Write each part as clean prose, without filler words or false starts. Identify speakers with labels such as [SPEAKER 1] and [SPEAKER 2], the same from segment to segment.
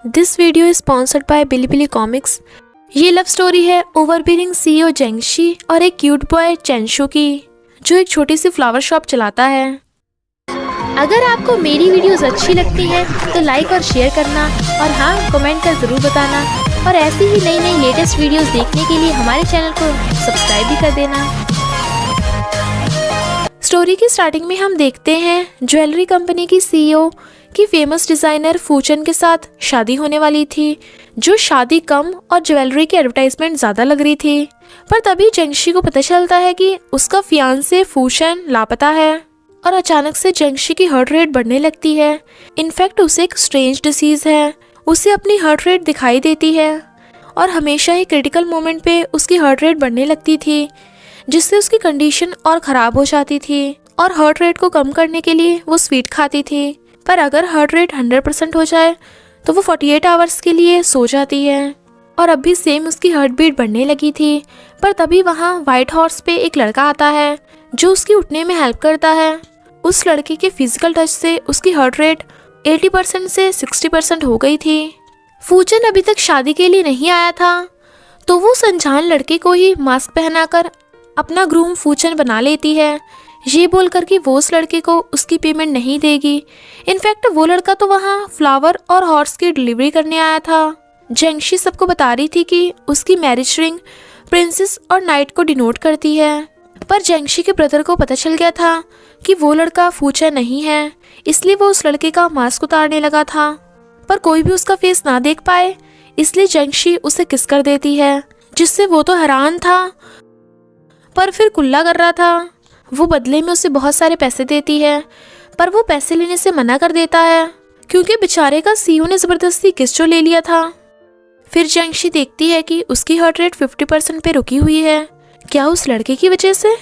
[SPEAKER 1] This video is sponsored by Bilibili Comics. ये love story है overbearing CEO जेंगशी और एक क्यूट बॉय चेंशु की, जो एक छोटी सी फ्लावर शॉप चलाता है। अगर आपको मेरी वीडियोस अच्छी लगती हैं तो लाइक और शेयर करना, और हाँ, कमेंट कर ज़रूर बताना। और ऐसी ही नई नई लेटेस्ट वीडियोस देखने के लिए हमारे चैनल को सब्सक्राइब भी कर देना। स्टोरी की स्टार्टिंग में हम देखते हैं ज्वेलरी कंपनी की सीईओ की फेमस डिज़ाइनर फूचन के साथ शादी होने वाली थी, जो शादी कम और ज्वेलरी की एडवर्टाइजमेंट ज़्यादा लग रही थी। पर तभी जेंगशी को पता चलता है कि उसका फियांसे फूचन लापता है, और अचानक से जेंगशी की हार्ट रेट बढ़ने लगती है। इनफैक्ट उसे एक स्ट्रेंज डिसीज़ है, उसे अपनी हार्ट रेट दिखाई देती है, और हमेशा ही क्रिटिकल मोमेंट पे उसकी हार्ट रेट बढ़ने लगती थी, जिससे उसकी कंडीशन और ख़राब हो जाती थी। और हार्ट रेट को कम करने के लिए वो स्वीट खाती थी, पर अगर हार्ट रेट 100% हो जाए तो वो 48 आवर्स के लिए सो जाती है। और अब भी सेम उसकी हार्ट बीट बढ़ने लगी थी। पर तभी वहाँ वाइट हॉर्स पे एक लड़का आता है, जो उसकी उठने में हेल्प करता है। उस लड़के के फिजिकल टच से उसकी हार्ट रेट 80% से 60% हो गई थी। फूचन अभी तक शादी के लिए नहीं आया था, तो वो उस अनजान लड़के को ही मास्क पहनाकर अपना ग्रूम फूचन बना लेती है, ये बोलकर कि वो उस लड़के को उसकी पेमेंट नहीं देगी। इनफैक्ट वो लड़का तो वहाँ फ्लावर और हॉर्स की डिलीवरी करने आया था। जेंगशी सबको बता रही थी कि उसकी मैरिज रिंग प्रिंसेस और नाइट को डिनोट करती है। पर जेंगशी के ब्रदर को पता चल गया था कि वो लड़का फूचन नहीं है, इसलिए वो उस लड़के का मास्क उतारने लगा था। पर कोई भी उसका फेस ना देख पाए, इसलिए जेंगशी उसे किस कर देती है, जिससे वो तो हैरान था पर फिर कुल्ला कर रहा था। वो बदले में उसे बहुत सारे पैसे देती है, पर वो पैसे लेने से मना कर देता है, क्योंकि बेचारे का सीईओ ने ज़बरदस्ती किस जो ले लिया था। फिर जेंगशी देखती है कि उसकी हार्ट रेट 50% पे रुकी हुई है। क्या उस लड़के की वजह से?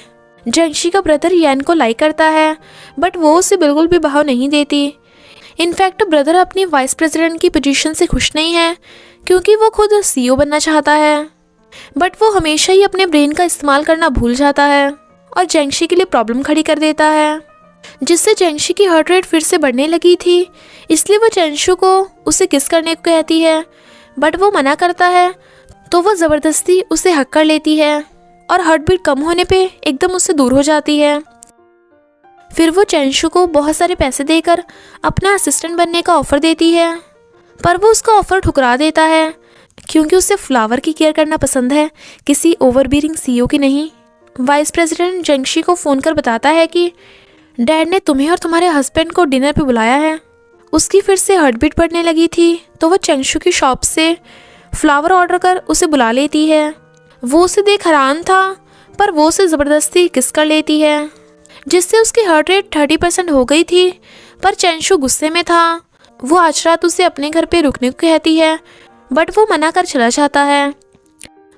[SPEAKER 1] जेंगशी का ब्रदर यान को लाइक करता है, बट वो उसे बिल्कुल भी भाव नहीं देती। इनफैक्ट ब्रदर अपनी वाइस प्रेसिडेंट की पोजीशन से खुश नहीं है, क्योंकि वो खुद सीईओ बनना चाहता है। बट वो हमेशा ही अपने ब्रेन का इस्तेमाल करना भूल जाता है और जेंगशी के लिए प्रॉब्लम खड़ी कर देता है, जिससे जेंगशी की हार्ट रेट फिर से बढ़ने लगी थी। इसलिए वो चेंशु को उसे किस करने को कहती है, बट वो मना करता है, तो वो ज़बरदस्ती उसे हक कर लेती है, और हार्ट बीट कम होने पे एकदम उससे दूर हो जाती है। फिर वो चेंशु को बहुत सारे पैसे देकर अपना असिस्टेंट बनने का ऑफ़र देती है, पर वो उसका ऑफ़र ठुकरा देता है, क्योंकि उसे फ्लावर की केयर करना पसंद है, किसी ओवरबीरिंग सीईओ की नहीं। वाइस प्रेसिडेंट जेंगशी को फ़ोन कर बताता है कि डैड ने तुम्हें और तुम्हारे हस्बैंड को डिनर पे बुलाया है। उसकी फिर से हार्ट बीट बढ़ने लगी थी, तो वो चेंशु की शॉप से फ्लावर ऑर्डर कर उसे बुला लेती है। वो उसे देख हैरान था, पर वो उसे ज़बरदस्ती किस कर लेती है, जिससे उसकी हार्ट रेट 30% हो गई थी। पर चेंशु गुस्से में था। वो आज रात उसे अपने घर पे रुकने को कहती है, बट वो मना कर चला जाता है।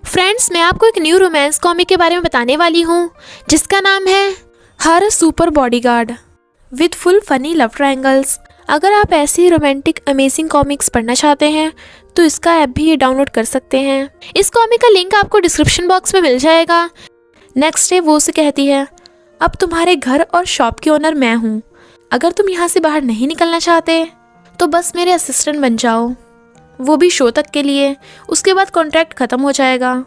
[SPEAKER 1] फ्रेंड्स, मैं आपको एक न्यू रोमांस कॉमिक के बारे में बताने वाली हूँ, जिसका नाम है her super bodyguard with full funny love triangles. अगर आप ऐसी रोमांटिक अमेजिंग कॉमिक्स पढ़ना चाहते हैं तो इसका ऐप भी डाउनलोड कर सकते हैं। इस कॉमिक का लिंक आपको डिस्क्रिप्शन बॉक्स में मिल जाएगा। नेक्स्ट डे वो उसे कहती है, अब तुम्हारे घर और शॉप की ओनर मैं हूँ। अगर तुम यहाँ से बाहर नहीं निकलना चाहते तो बस मेरे असिस्टेंट बन जाओ, वो भी शो तक के लिए। उसके बाद कॉन्ट्रैक्ट ख़त्म हो जाएगा।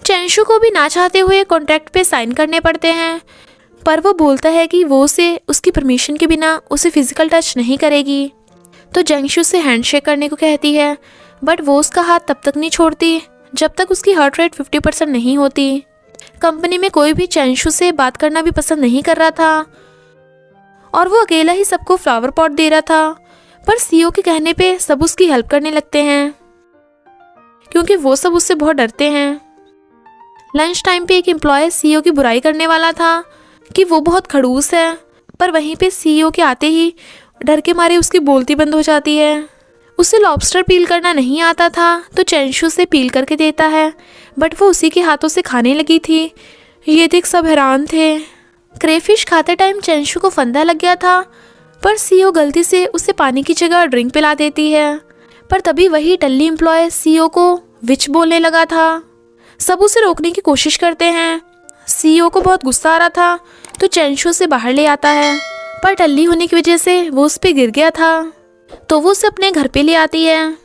[SPEAKER 1] चेंशु को भी ना चाहते हुए कॉन्ट्रैक्ट पे साइन करने पड़ते हैं, पर वो बोलता है कि वो उसे उसकी परमिशन के बिना उसे फिजिकल टच नहीं करेगी। तो जेंगशु से हैंडशेक करने को कहती है, बट वो उसका हाथ तब तक नहीं छोड़ती जब तक उसकी हार्ट रेट 50% नहीं होती। कंपनी में कोई भी चेंशु से बात करना भी पसंद नहीं कर रहा था, और वो अकेला ही सबको फ्लावर पॉट दे रहा था। पर सीईओ के कहने पे सब उसकी हेल्प करने लगते हैं, क्योंकि वो सब उससे बहुत डरते हैं। लंच टाइम पे एक एम्प्लॉय सीईओ की बुराई करने वाला था कि वो बहुत खड़ूस है, पर वहीं पे सीईओ के आते ही डर के मारे उसकी बोलती बंद हो जाती है। उसे लॉबस्टर पील करना नहीं आता था, तो चेंशु से पील करके देता है, बट वो उसी के हाथों से खाने लगी थी। ये देख सब हैरान थे। क्रेफिश खाते टाइम चेंशु को फंदा लग गया था, पर सीईओ गलती से उसे पानी की जगह ड्रिंक पिला देती है। पर तभी वही टल्ली एम्प्लॉय सीईओ को विच बोलने लगा था। सब उसे रोकने की कोशिश करते हैं। सीईओ को बहुत गुस्सा आ रहा था, तो चेंशु से बाहर ले आता है, पर टल्ली होने की वजह से वो उस पर गिर गया था, तो वो उसे अपने घर पे ले आती है।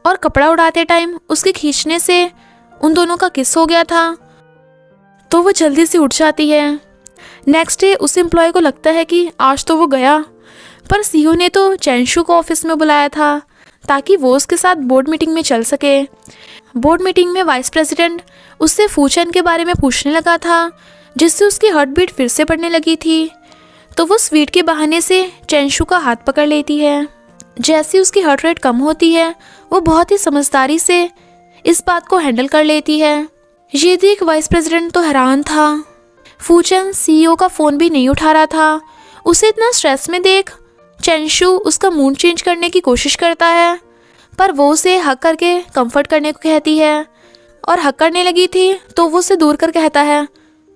[SPEAKER 1] और कपड़ा उड़ाते टाइम उसके खींचने से उन दोनों का किस हो गया था। तो वो जल्दी से उठ जाती है। नेक्स्ट डे उस एम्प्लॉय को लगता है कि आज तो वो गया, पर सीईओ ने तो चैनशू को ऑफिस में बुलाया था ताकि वो उसके साथ बोर्ड मीटिंग में चल सके। बोर्ड मीटिंग में वाइस प्रेसिडेंट उससे फूचन के बारे में पूछने लगा था, जिससे उसकी हार्ट बीट फिर से बढ़ने लगी थी। तो वो स्वीट के बहाने से चैनशू का हाथ पकड़ लेती है। जैसे उसकी हार्ट रेट कम होती है, वो बहुत ही समझदारी से इस बात को हैंडल कर लेती है। ये देख वाइस प्रेसिडेंट तो हैरान था। फूचन सीईओ का फ़ोन भी नहीं उठा रहा था। उसे इतना स्ट्रेस में देख चैनशू उसका मूड चेंज करने की कोशिश करता है, पर वो उसे हग करके कंफर्ट करने को कहती है और हग करने लगी थी तो वो उसे दूर कर कहता है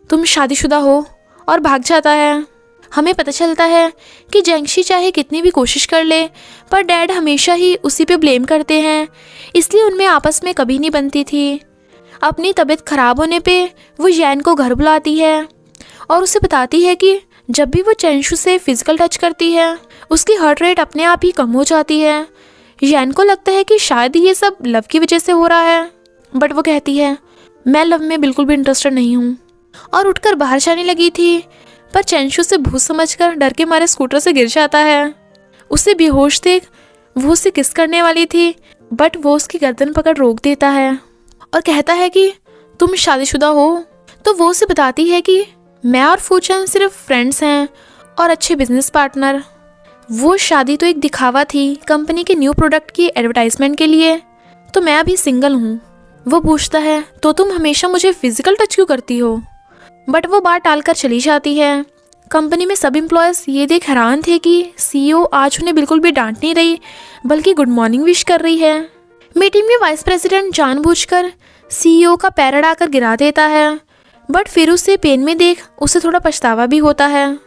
[SPEAKER 1] तुम शादीशुदा हो, और भाग जाता है। हमें पता चलता है कि जेंगशी चाहे कितनी भी कोशिश कर ले, पर डैड हमेशा ही उसी पे ब्लेम करते हैं, इसलिए उनमें आपस में कभी नहीं बनती थी। अपनी तबीयत ख़राब होने पे वो यैन को घर बुलाती है और उसे बताती है कि जब भी वो चैनशू से फिजिकल टच करती है उसकी हार्ट रेट अपने आप ही कम हो जाती है। यैन को लगता है कि शायद ये सब लव की वजह से हो रहा है, बट वो कहती है मैं लव में बिल्कुल भी इंटरेस्टेड नहीं हूँ, और उठकर बाहर जाने लगी थी, पर चैनशू से भूत समझकर डर के मारे स्कूटर से गिर जाता है। उसे बेहोश देख वो उसे किस करने वाली थी, बट वो उसकी गर्दन पकड़ रोक देता है और कहता है कि तुम शादीशुदा हो। तो वो उसे बताती है कि मैं और फूचन सिर्फ फ्रेंड्स हैं और अच्छे बिजनेस पार्टनर। वो शादी तो एक दिखावा थी कंपनी के न्यू प्रोडक्ट की एडवर्टाइजमेंट के लिए, तो मैं अभी सिंगल हूँ। वो पूछता है तो तुम हमेशा मुझे फिजिकल टच क्यों करती हो, बट वो बात टालकर चली जाती है। कंपनी में सब एम्प्लॉयज़ ये देख हैरान थे कि सीईओ आज उन्हें बिल्कुल भी डांट नहीं रही, बल्कि गुड मॉर्निंग विश कर रही है। मीटिंग में वाइस प्रेसिडेंट जानबूझकर सीईओ का पैर अड़ाकर गिरा देता है, बट फिर उसे पेन में देख उसे थोड़ा पछतावा भी होता है।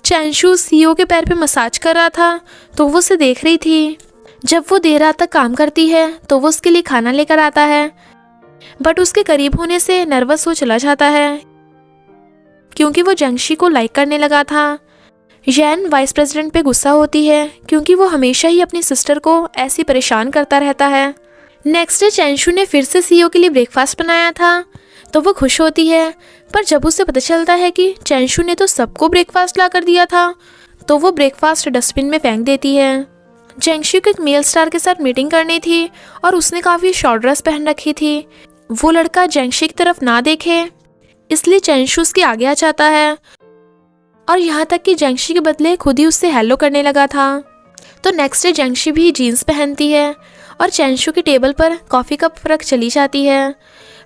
[SPEAKER 1] चैनशू सीईओ के पैर पे मसाज कर रहा था तो वो उसे देख रही थी। जब वो देर रात तक काम करती है तो वो उसके लिए खाना लेकर आता है, बट उसके करीब होने से नर्वस हो चला जाता है क्योंकि वो जेंगशी को लाइक करने लगा था। यैन वाइस प्रेसिडेंट पे गुस्सा होती है क्योंकि वो हमेशा ही अपनी सिस्टर को ऐसी परेशान करता रहता है। नेक्स्ट डे चैनशू ने फिर से सीईओ के लिए ब्रेकफास्ट बनाया था तो वो खुश होती है, पर जब उसे पता चलता है कि चैनशू ने तो सबको ब्रेकफास्ट ला कर दिया था तो वो ब्रेकफास्ट डस्टबिन में फेंक देती है। जेंगशी को एक मेल स्टार के साथ मीटिंग करनी थी और उसने काफ़ी शॉर्ट ड्रेस पहन रखी थी। वो लड़का जेंगशी की तरफ ना देखे इसलिए चैनशू उसके आगे आ जाता है, और यहाँ तक कि जेंगशी के बदले खुद ही उससे हेलो करने लगा था। तो नेक्स्ट डे जेंगशी भी जीन्स पहनती है और चैनशू के टेबल पर कॉफ़ी कप रख चली जाती है,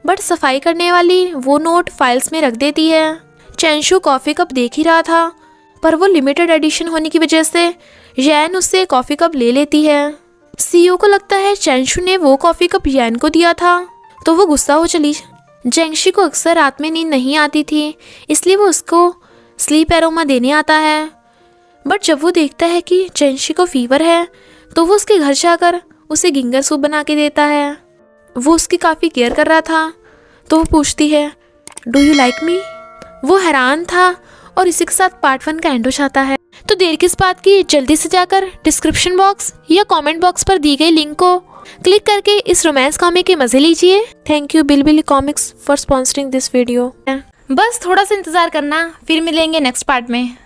[SPEAKER 1] बट सफाई करने वाली वो नोट फाइल्स में रख देती है। चैनशू कॉफ़ी कप देख ही रहा था, पर वो लिमिटेड एडिशन होने की वजह से यैन उससे कॉफ़ी कप ले लेती है। सीईओ को लगता है चैनशू ने वो कॉफ़ी कप यैन को दिया था, तो वो गुस्सा हो चली। जेंगशी को अक्सर रात में नींद नहीं आती थी, इसलिए वो उसको स्लीप एरोमा देने आता है, बट जब वो देखता है कि जेंगशी को फीवर है तो वो उसके घर जाकर उसे गिंगर सूप बना के देता है। वो उसकी काफ़ी केयर कर रहा था, तो वो पूछती है डू यू लाइक मी। वो हैरान था और इसी के साथ पार्ट 1 का एंड हो जाता है। तो देर किस बात की, जल्दी से जाकर डिस्क्रिप्शन बॉक्स या कमेंट बॉक्स पर दी गई लिंक को क्लिक करके इस रोमांस कॉमिक के मजे लीजिए। Thank you Bilibili Comics for sponsoring this video.
[SPEAKER 2] बस थोड़ा सा इंतज़ार करना, फिर मिलेंगे नेक्स्ट पार्ट में।